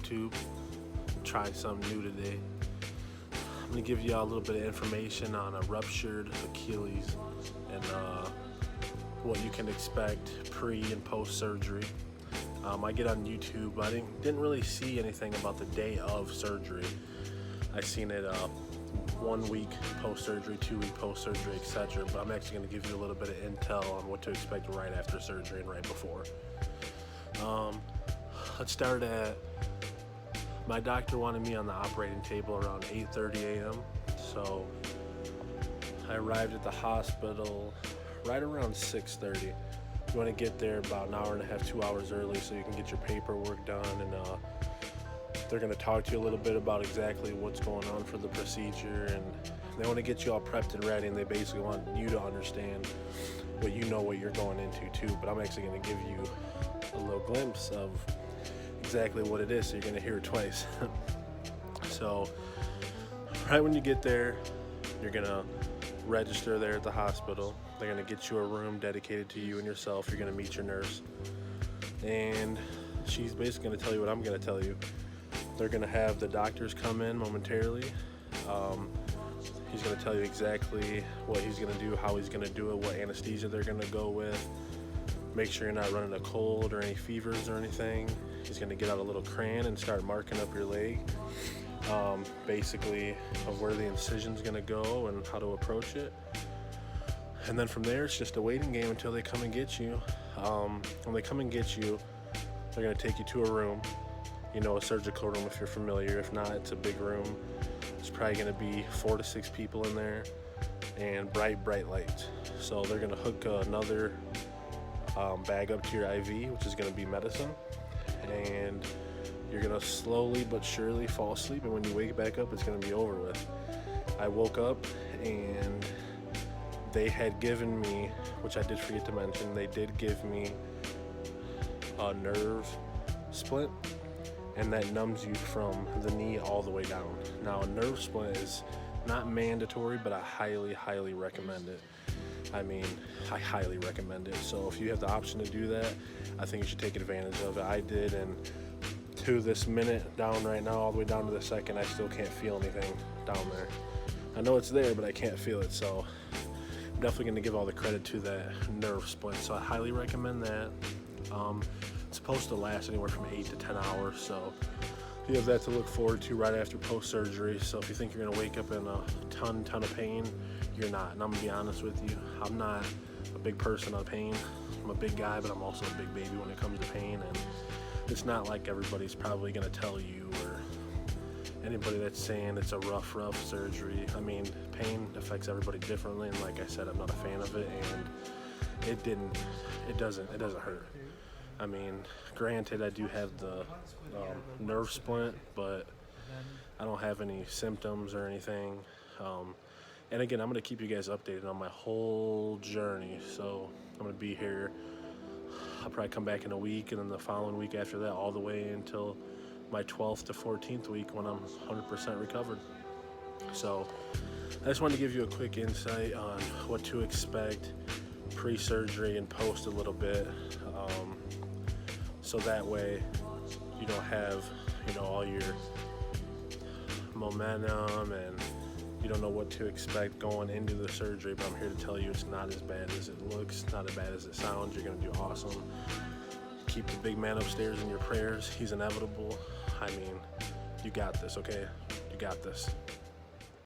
YouTube. Try something new today. I'm gonna give y'all a little bit of information on a ruptured Achilles and what you can expect pre and post surgery. I get on YouTube. I didn't really see anything about the day of surgery. I seen it 1 week post surgery, 2 week post surgery, etc. But I'm actually going to give you a little bit of intel on what to expect right after surgery and right before. Let's start at, my doctor wanted me on the operating table around 8:30 a.m. So I arrived at the hospital right around 6:30. You want to get there about an hour and a half, 2 hours early so you can get your paperwork done, and they're going to talk to you a little bit about exactly what's going on for the procedure, and they want to get you all prepped and ready, and they basically want you to understand what you're going into too. But I'm actually going to give you a little glimpse of exactly what it is, so you're going to hear it twice. So right when you get there, you're going to register there at the hospital. They're going to get you a room dedicated to you and yourself. You're going to meet your nurse, and she's basically going to tell you what I'm going to tell you. They're going to have the doctors come in momentarily. He's going to tell you exactly what he's going to do, how he's going to do it, what anesthesia they're going to go with. Make sure you're not running a cold or any fevers or anything. He's going to get out a little crayon and start marking up your leg, basically of where the incision's going to go and how to approach it. And then from there, it's just a waiting game until they come and get you. When they come and get you, they're going to take you to a room. You know, a surgical room if you're familiar. If not, it's a big room. It's probably going to be 4 to 6 people in there, and bright lights. So they're going to hook another bag up to your IV, which is going to be medicine, and you're going to slowly but surely fall asleep, and when you wake back up, it's going to be over with. I woke up and they had given me, which I did forget to mention, they did give me a nerve splint, and that numbs you from the knee all the way down. Now, a nerve splint is not mandatory, but I highly recommend it. I mean, I highly recommend it. So if you have the option to do that, I think you should take advantage of it. I did, and to this minute down right now, all the way down to the second, I still can't feel anything down there. I know it's there, but I can't feel it, so I'm definitely gonna give all the credit to that nerve splint. So I highly recommend that. It's supposed to last anywhere from 8 to 10 hours, so you have that to look forward to right after post-surgery. So if you think you're gonna wake up in a ton of pain, you're not. And I'm gonna be honest with you, I'm not a big person on pain. I'm a big guy, but I'm also a big baby when it comes to pain, and it's not like everybody's probably gonna tell you, or anybody that's saying it's a rough surgery. I mean, pain affects everybody differently, and like I said, I'm not a fan of it, and it doesn't hurt. I mean, granted, I do have the nerve splint, but I don't have any symptoms or anything. And again, I'm going to keep you guys updated on my whole journey. So I'm going to be here. I'll probably come back in a week, and then the following week after that, all the way until my 12th to 14th week when I'm 100% recovered. So I just wanted to give you a quick insight on what to expect pre-surgery and post a little bit. So that way you don't have, all your momentum, and you don't know what to expect going into the surgery. But I'm here to tell you it's not as bad as it looks, not as bad as it sounds. You're going to do awesome. Keep the big man upstairs in your prayers. He's inevitable. I mean, you got this, okay? You got this.